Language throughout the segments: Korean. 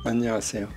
안녕하세요.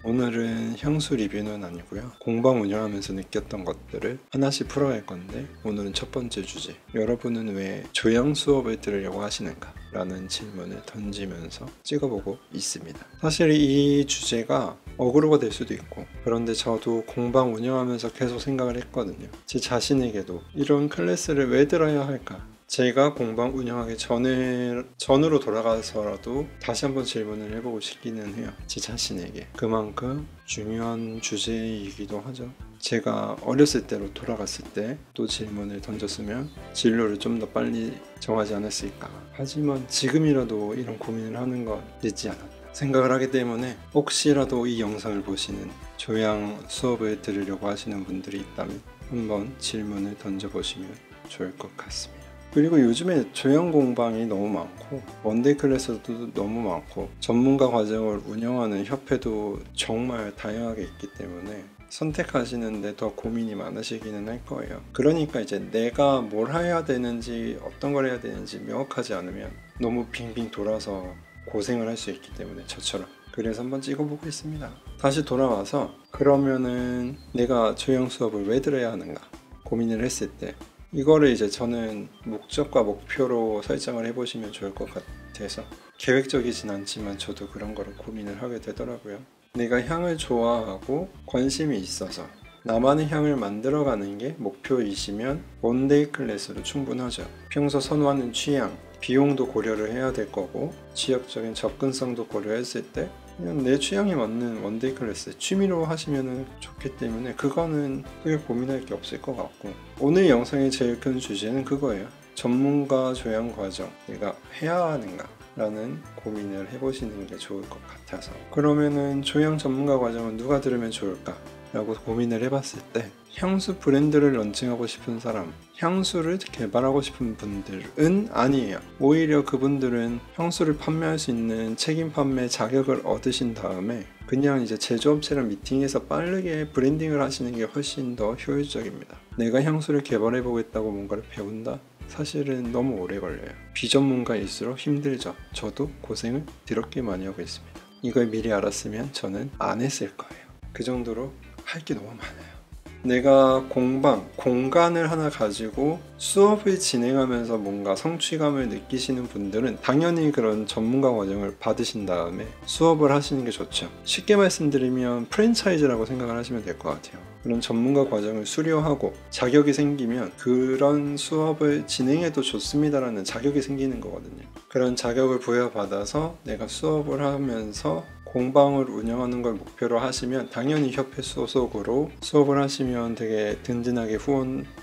오늘은 향수 리뷰는 아니고요. 공방 운영하면서 느꼈던 것들을 하나씩 풀어갈 건데, 오늘은 첫 번째 주제. 여러분은 왜 조향 수업을 들으려고 하시는가? 라는 질문을 던지면서 찍어보고 있습니다. 사실 이 주제가 어그로가 될 수도 있고, 그런데 저도 공방 운영하면서 계속 생각을 했거든요. 제 자신에게도 이런 클래스를 왜 들어야 할까? 제가 공방 운영하기 전으로 돌아가서라도 다시 한번 질문을 해보고 싶기는 해요. 제 자신에게. 그만큼 중요한 주제이기도 하죠. 제가 어렸을 때로 돌아갔을 때 또 질문을 던졌으면 진로를 좀 더 빨리 정하지 않았을까. 하지만 지금이라도 이런 고민을 하는 건 늦지 않았다 생각을 하기 때문에, 혹시라도 이 영상을 보시는 조향 수업을 들으려고 하시는 분들이 있다면 한번 질문을 던져보시면 좋을 것 같습니다. 그리고 요즘에 조향 공방이 너무 많고, 원데이 클래스도 너무 많고, 전문가 과정을 운영하는 협회도 정말 다양하게 있기 때문에 선택하시는데 더 고민이 많으시기는 할 거예요. 그러니까 이제 내가 뭘 해야 되는지, 어떤 걸 해야 되는지 명확하지 않으면 너무 빙빙 돌아서 고생을 할 수 있기 때문에, 저처럼. 그래서 한번 찍어보고 있습니다. 다시 돌아와서, 그러면은 내가 조향 수업을 왜 들어야 하는가 고민을 했을 때, 이거를 이제 저는 목적과 목표로 설정을 해보시면 좋을 것 같아서, 계획적이진 않지만 저도 그런 거를 고민을 하게 되더라고요. 내가 향을 좋아하고 관심이 있어서 나만의 향을 만들어가는 게 목표이시면 원데이 클래스로 충분하죠. 평소 선호하는 취향, 비용도 고려를 해야 될 거고, 지역적인 접근성도 고려했을 때 그냥 내 취향에 맞는 원데이 클래스 취미로 하시면 좋기 때문에, 그거는 크게 고민할 게 없을 것 같고, 오늘 영상의 제일 큰 주제는 그거예요. 전문가 조향 과정, 내가 해야 하는가 라는 고민을 해보시는 게 좋을 것 같아서. 그러면은 조향 전문가 과정은 누가 들으면 좋을까 라고 고민을 해봤을 때, 향수 브랜드를 런칭하고 싶은 사람, 향수를 개발하고 싶은 분들은 아니에요. 오히려 그분들은 향수를 판매할 수 있는 책임 판매 자격을 얻으신 다음에 그냥 이제 제조업체랑 미팅해서 빠르게 브랜딩을 하시는 게 훨씬 더 효율적입니다. 내가 향수를 개발해 보겠다고 뭔가를 배운다? 사실은 너무 오래 걸려요. 비전문가일수록 힘들죠. 저도 고생을 더럽게 많이 하고 있습니다. 이걸 미리 알았으면 저는 안 했을 거예요. 그 정도로 할 게 너무 많아요. 내가 공간을 하나 가지고 수업을 진행하면서 뭔가 성취감을 느끼시는 분들은 당연히 그런 전문가 과정을 받으신 다음에 수업을 하시는 게 좋죠. 쉽게 말씀드리면 프랜차이즈라고 생각을 하시면 될 것 같아요. 그런 전문가 과정을 수료하고 자격이 생기면 그런 수업을 진행해도 좋습니다라는 자격이 생기는 거거든요. 그런 자격을 부여받아서 내가 수업을 하면서 공방을 운영하는 걸 목표로 하시면, 당연히 협회 소속으로 수업을 하시면 되게 든든하게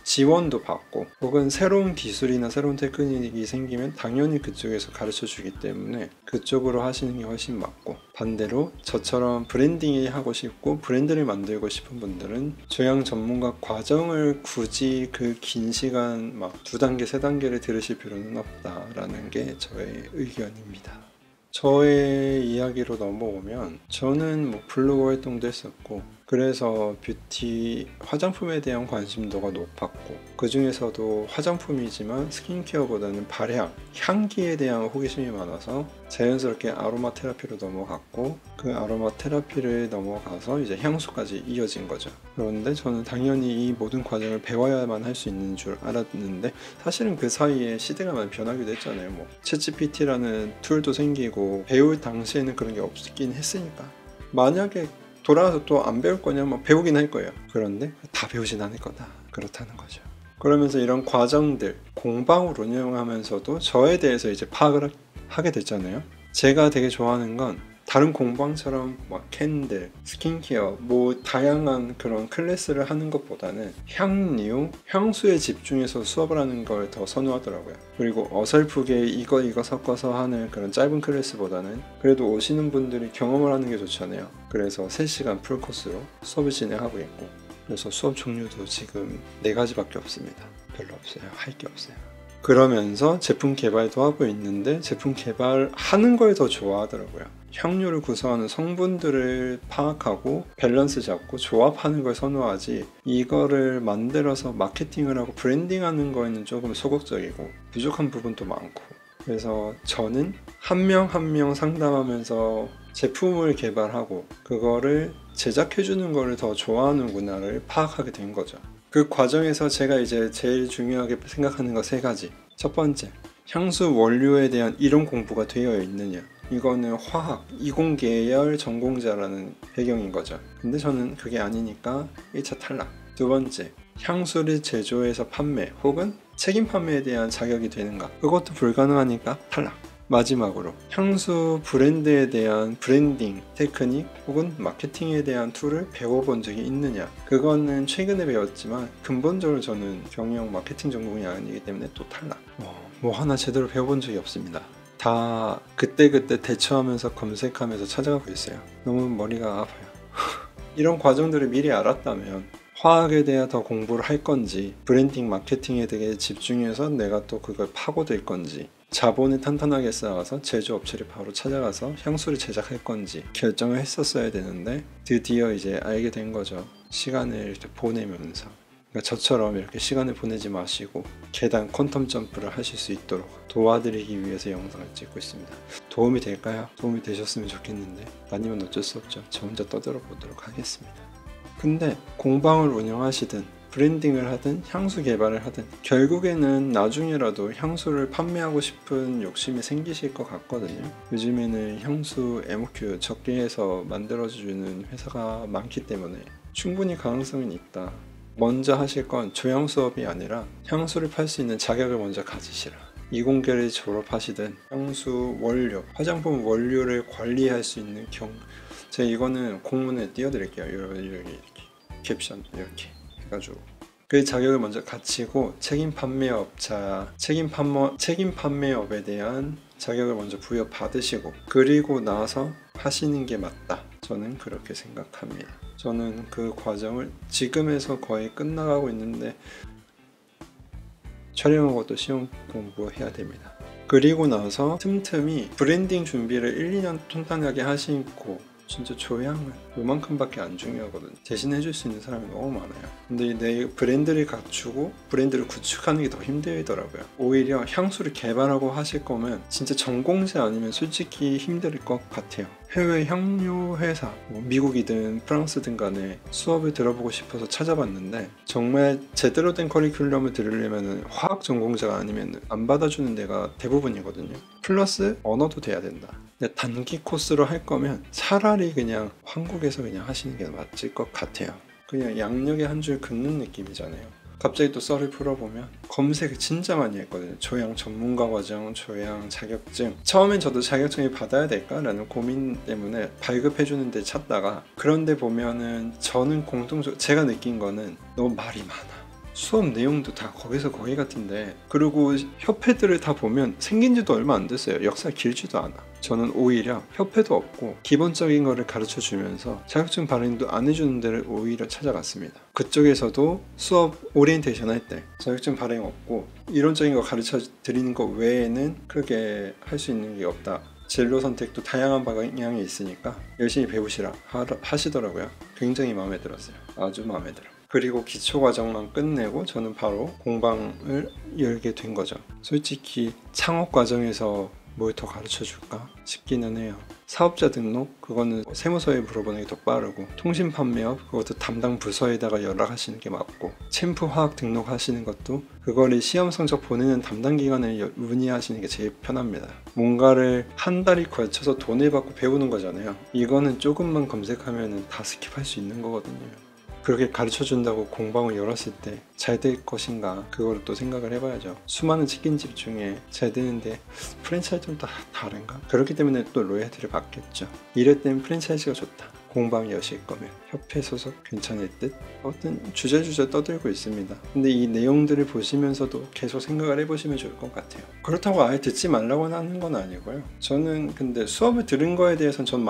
지원도 받고, 혹은 새로운 기술이나 새로운 테크닉이 생기면 당연히 그쪽에서 가르쳐 주기 때문에 그쪽으로 하시는 게 훨씬 맞고, 반대로 저처럼 브랜딩이 하고 싶고 브랜드를 만들고 싶은 분들은 조향 전문가 과정을 굳이 그 긴 시간 막 2단계, 3단계를 들으실 필요는 없다라는 게 저의 의견입니다. 저의 이야기로 넘어오면, 저는 블로그 활동도 했었고, 그래서 뷰티 화장품에 대한 관심도가 높았고, 그 중에서도 화장품이지만 스킨케어보다는 발향, 향기에 대한 호기심이 많아서 자연스럽게 아로마 테라피로 넘어갔고, 그 아로마 테라피를 넘어가서 이제 향수까지 이어진 거죠. 그런데 저는 당연히 이 모든 과정을 배워야만 할 수 있는 줄 알았는데, 사실은 그 사이에 시대가 많이 변하기도 했잖아요. 챗GPT라는 툴도 생기고, 배울 당시에는 그런 게 없긴 했으니까. 만약에 돌아와서 또 안 배울 거냐? 배우긴 할 거예요. 그런데 다 배우진 않을 거다. 그렇다는 거죠. 그러면서 이런 과정들, 공방을 운영하면서도 저에 대해서 이제 파악을 하게 됐잖아요. 제가 되게 좋아하는 건, 다른 공방처럼 캔들, 스킨케어, 다양한 그런 클래스를 하는 것보다는 향류, 향수에 집중해서 수업을 하는 걸 더 선호하더라고요. 그리고 어설프게 이거 섞어서 하는 그런 짧은 클래스보다는 그래도 오시는 분들이 경험을 하는 게 좋잖아요. 그래서 3시간 풀코스로 수업을 진행하고 있고, 그래서 수업 종류도 지금 4가지밖에 없습니다. 별로 없어요. 할 게 없어요. 그러면서 제품 개발도 하고 있는데, 제품 개발하는 걸 더 좋아하더라고요. 향료를 구성하는 성분들을 파악하고 밸런스 잡고 조합하는 걸 선호하지, 이거를 만들어서 마케팅을 하고 브랜딩하는 거에는 조금 소극적이고 부족한 부분도 많고, 그래서 저는 한 명 한 명 상담하면서 제품을 개발하고 그거를 제작해주는 거를 더 좋아하는구나를 파악하게 된 거죠. 그 과정에서 제가 이제 제일 중요하게 생각하는 거 3가지. 첫 번째, 향수 원료에 대한 이론 공부가 되어 있느냐. 이거는 화학, 이공계열 전공자라는 배경인 거죠. 근데 저는 그게 아니니까 1차 탈락. 두 번째, 향수를 제조해서 판매 혹은 책임 판매에 대한 자격이 되는가. 그것도 불가능하니까 탈락. 마지막으로 향수 브랜드에 대한 브랜딩 테크닉 혹은 마케팅에 대한 툴을 배워본 적이 있느냐. 그거는 최근에 배웠지만 근본적으로 저는 경영 마케팅 전공이 아니기 때문에 또 탈락. 뭐 하나 제대로 배워본 적이 없습니다. 다 그때그때 대처하면서 검색하면서 찾아가고 있어요. 너무 머리가 아파요. 이런 과정들을 미리 알았다면 화학에 대해 더 공부를 할 건지, 브랜딩 마케팅에 되게 집중해서 내가 또 그걸 파고들 건지, 자본을 탄탄하게 쌓아서 제조업체를 바로 찾아가서 향수를 제작할 건지 결정을 했었어야 되는데 드디어 이제 알게 된 거죠. 시간을 이렇게 보내면서. 그러니까 저처럼 이렇게 시간을 보내지 마시고 계단 퀀텀 점프를 하실 수 있도록 도와드리기 위해서 영상을 찍고 있습니다. 도움이 될까요? 도움이 되셨으면 좋겠는데 아니면 어쩔 수 없죠. 저 혼자 떠들어 보도록 하겠습니다. 근데 공방을 운영하시든 브랜딩을 하든 향수 개발을 하든 결국에는 나중에라도 향수를 판매하고 싶은 욕심이 생기실 것 같거든요. 요즘에는 향수 MOQ 적게 해서 만들어주는 회사가 많기 때문에 충분히 가능성은 있다. 먼저 하실 건 조향 수업이 아니라 향수를 팔 수 있는 자격을 먼저 가지시라. 이공계를 졸업하시든 향수 원료, 화장품 원료를 관리할 수 있는 제가 이거는 공문에 띄워드릴게요. 이렇게 캡션 이렇게 해가지고 그 자격을 먼저 갖추고 책임 판매업에 대한 자격을 먼저 부여받으시고 그리고 나서 하시는 게 맞다. 저는 그렇게 생각합니다. 저는 그 과정을 지금에서 거의 끝나가고 있는데 촬영하고 또 시험 공부해야 됩니다. 그리고 나서 틈틈이 브랜딩 준비를 1, 2년 탄탄하게 하시고 진짜 조향은 요만큼밖에 안 중요하거든요. 대신해줄 수 있는 사람이 너무 많아요. 근데 내 브랜드를 갖추고 브랜드를 구축하는 게 더 힘들더라고요. 오히려 향수를 개발하고 하실 거면 진짜 전공자 아니면 솔직히 힘들 것 같아요. 해외 향료 회사, 미국이든 프랑스든 간에 수업을 들어보고 싶어서 찾아봤는데 정말 제대로 된 커리큘럼을 들으려면 화학 전공자가 아니면 안 받아주는 데가 대부분이거든요. 플러스 언어도 돼야 된다. 근데 단기 코스로 할 거면 차라리 그냥 한국에서 그냥 하시는 게 맞을 것 같아요. 그냥 양력에 한 줄 긋는 느낌이잖아요. 갑자기 또 썰을 풀어보면 검색을 진짜 많이 했거든요. 조향 전문가 과정, 조향 자격증. 처음엔 저도 자격증을 받아야 될까라는 고민 때문에 발급해주는 데 찾다가 그런데 보면은 저는 공통적으로 제가 느낀 거는 너무 말이 많아. 수업 내용도 다 거기서 거기 같은데 그리고 협회들을 다 보면 생긴 지도 얼마 안 됐어요. 역사 길지도 않아. 저는 오히려 협회도 없고 기본적인 거를 가르쳐 주면서 자격증 발행도 안 해주는 데를 오히려 찾아갔습니다. 그쪽에서도 수업 오리엔테이션 할 때 자격증 발행 없고 이론적인 거 가르쳐 드리는 거 외에는 크게 할 수 있는 게 없다. 진로 선택도 다양한 방향이 있으니까 열심히 배우시라 하시더라고요. 굉장히 마음에 들었어요. 아주 마음에 들어. 그리고 기초 과정만 끝내고 저는 바로 공방을 열게 된 거죠. 솔직히 창업 과정에서 뭘 더 가르쳐 줄까 싶기는 해요. 사업자 등록 그거는 세무서에 물어보는 게 더 빠르고 통신 판매업 그것도 담당 부서에다가 연락하시는 게 맞고 챔프 화학 등록하시는 것도 그거를 시험 성적 보내는 담당 기관에 문의하시는 게 제일 편합니다. 뭔가를 한 달이 걸쳐서 돈을 받고 배우는 거잖아요. 이거는 조금만 검색하면 다 스킵할 수 있는 거거든요. 그렇게 가르쳐준다고 공방을 열었을 때 잘 될 것인가 그걸 또 생각을 해봐야죠. 수많은 치킨집 중에 잘 되는데 프랜차이즈는 다 다른가? 그렇기 때문에 또 로열티를 받겠죠. 이럴 땐 프랜차이즈가 좋다. 공방 여실 거면 협회 소속 괜찮을 듯? 어떤 주저주저 떠들고 있습니다. 근데 이 내용들을 보시면서도 계속 생각을 해보시면 좋을 것 같아요. 그렇다고 아예 듣지 말라고 하는 건 아니고요. 저는 근데 수업을 들은 거에 대해서는 전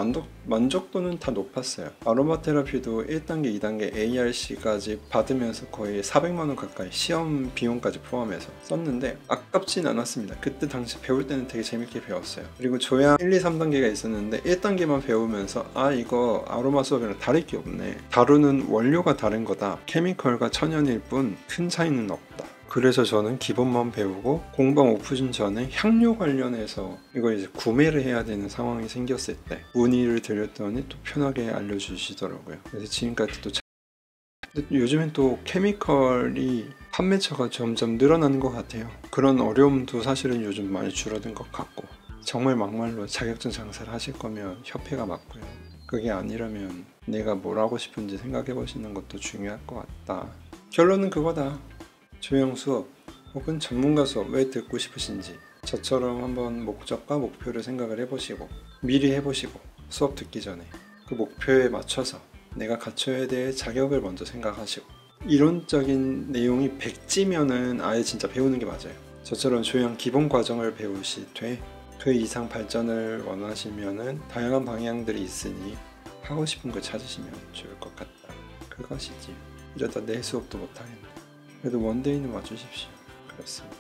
만족도는 다 높았어요. 아로마 테라피도 1단계, 2단계 ARC까지 받으면서 거의 400만 원 가까이 시험 비용까지 포함해서 썼는데 아깝진 않았습니다. 그때 당시 배울 때는 되게 재밌게 배웠어요. 그리고 조향 1, 2, 3단계가 있었는데 1단계만 배우면서 이거 아로마 수업이랑 다를 게 없네. 다루는 원료가 다른 거다. 케미컬과 천연일 뿐 큰 차이는 없다. 그래서 저는 기본만 배우고 공방 오픈 전에 향료 관련해서 이걸 이제 구매를 해야 되는 상황이 생겼을 때 문의를 드렸더니 또 편하게 알려주시더라고요. 그래서 지금까지도 요즘엔 또 케미컬이 판매처가 점점 늘어나는 것 같아요. 그런 어려움도 사실은 요즘 많이 줄어든 것 같고, 정말 막말로 자격증 장사를 하실 거면 협회가 맞고요. 그게 아니라면 내가 뭘 하고 싶은지 생각해 보시는 것도 중요할 것 같다. 결론은 그거다. 조형 수업 혹은 전문가 수업 왜 듣고 싶으신지 저처럼 한번 목적과 목표를 생각을 해보시고 미리 해보시고 수업 듣기 전에 그 목표에 맞춰서 내가 갖춰야 될 자격을 먼저 생각하시고, 이론적인 내용이 백지면은 아예 진짜 배우는 게 맞아요. 저처럼 조형 기본 과정을 배우시되 그 이상 발전을 원하시면은 다양한 방향들이 있으니 하고 싶은 걸 찾으시면 좋을 것 같다. 그것이지. 이러다 내 수업도 못하겠네. 그래도 원데이는 와주십시오. 그렇습니다.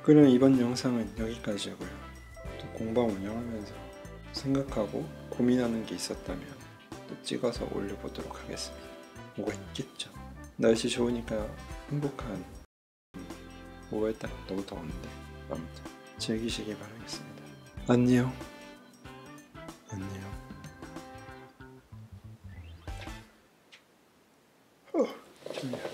그럼 이번 영상은 여기까지고요. 또 공방 운영하면서 생각하고 고민하는 게 있었다면 또 찍어서 올려보도록 하겠습니다. 뭐가 있겠죠. 날씨 좋으니까 행복한 5월달 너무 더운데 아무튼 즐기시길 바라겠습니다. 안녕. 안녕. 졸려.